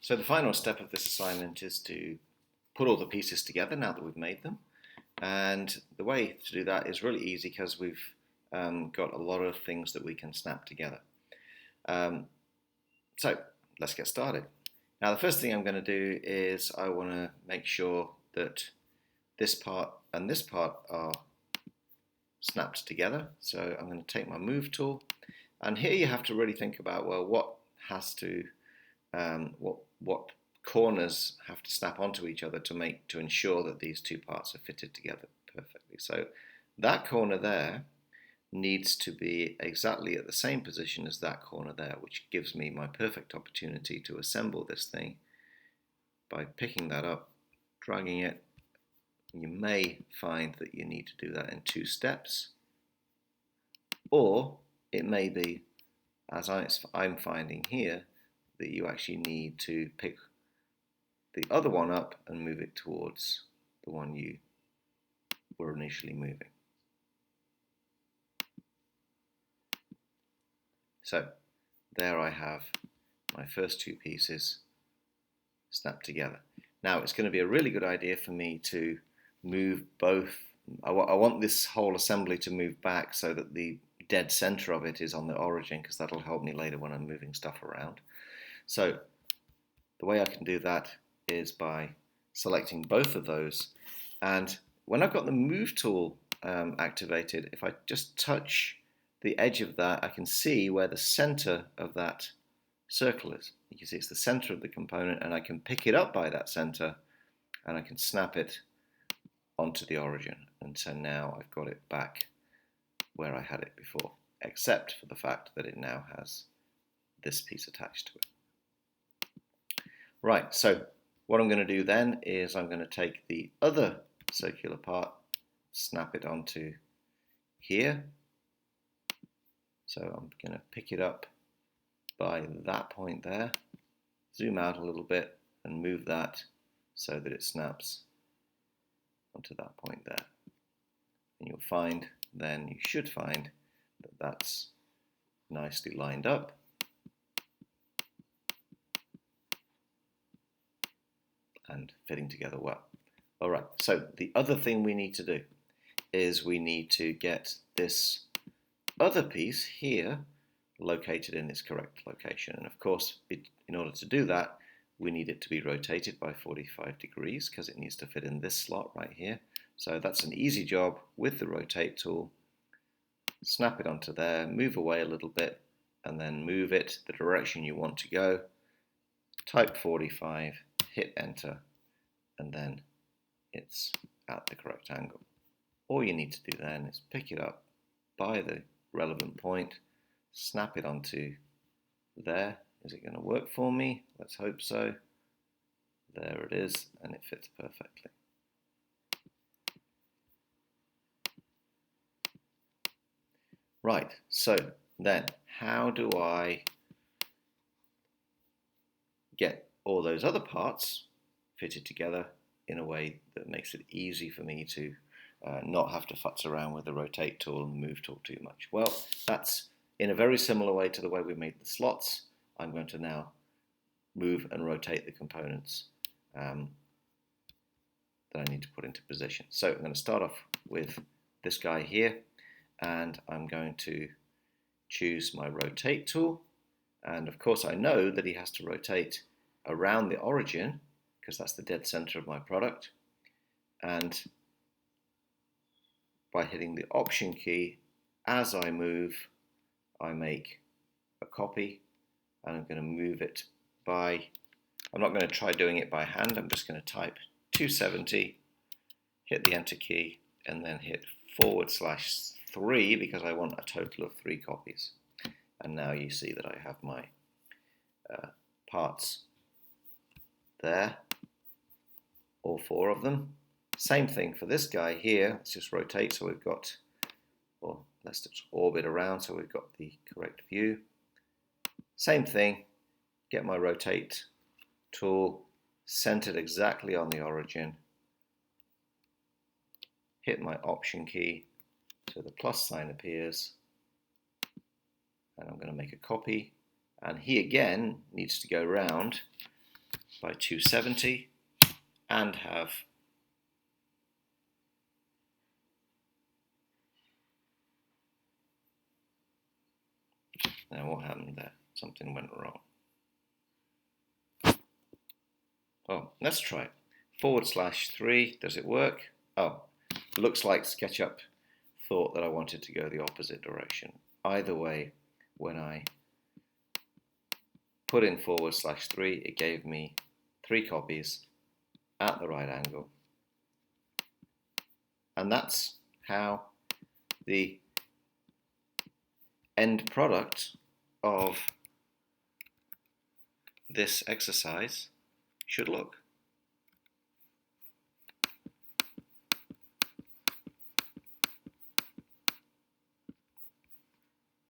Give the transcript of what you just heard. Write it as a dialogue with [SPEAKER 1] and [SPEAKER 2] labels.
[SPEAKER 1] So the final step of this assignment is to put all the pieces together now that we've made them. And the way to do that is really easy because we've got a lot of things that we can snap together. So let's get started. Now the first thing I'm going to do is I want to make sure that this part and this part are snapped together. So I'm going to take my move tool, and here you have to really think about, well, what has to what corners have to snap onto each other to ensure that these two parts are fitted together perfectly. So that corner there needs to be exactly at the same position as that corner there, which gives me my perfect opportunity to assemble this thing by picking that up, dragging it. You may find that you need to do that in 2 steps, or it may be, as I'm finding here, that you actually need to pick the other one up and move it towards the one you were initially moving. So there I have my first 2 pieces snapped together. Now it's going to be a really good idea for me to move both. I want this whole assembly to move back so that the dead center of it is on the origin, because that'll help me later when I'm moving stuff around. So the way I can do that is by selecting both of those, and when I've got the move tool activated, if I just touch the edge of that, I can see where the center of that circle is. You can see it's the center of the component, and I can pick it up by that center and I can snap it onto the origin, and so now I've got it back where I had it before, except for the fact that it now has this piece attached to it. Right, so what I'm going to do then is I'm going to take the other circular part, snap it onto here. So I'm going to pick it up by that point there, zoom out a little bit and move that so that it snaps onto that point there. And you'll find then, you should find that that's nicely lined up. And fitting together well. All right, so the other thing we need to do is we need to get this other piece here located in its correct location. And of course, in order to do that, we need it to be rotated by 45 degrees because it needs to fit in this slot right here. So that's an easy job with the rotate tool. Snap it onto there, move away a little bit, and then move it the direction you want to go. Type 45, hit enter, and then it's at the correct angle. All you need to do then is pick it up by the relevant point, snap it onto there. Is it going to work for me? Let's hope so. There it is, and it fits perfectly. Right, so then how do I get all those other parts fitted together in a way that makes it easy for me to not have to futz around with the rotate tool and the move tool too much? Well, that's in a very similar way to the way we made the slots. I'm going to now move and rotate the components that I need to put into position. So I'm going to start off with this guy here, and I'm going to choose my rotate tool. And of course I know that he has to rotate around the origin because that's the dead center of my product. And by hitting the Option key, as I move, I make a copy, and I'm going to move it by, I'm not going to try doing it by hand, I'm just going to type 270, hit the Enter key, and then hit /3 because I want a total of 3 copies. And now you see that I have my parts there, all 4 of them. Same thing for this guy here. Let's just rotate so we've got, or let's just orbit around so we've got the correct view. Same thing, get my rotate tool centered exactly on the origin, hit my Option key so the plus sign appears, and I'm going to make a copy, and he again needs to go round by 270 and have now what happened there? Something went wrong. Oh, let's try it. /3, does it work? Oh, looks like SketchUp thought that I wanted to go the opposite direction. Either way, when I put in /3, it gave me 3 copies at the right angle. And that's how the end product of this exercise should look.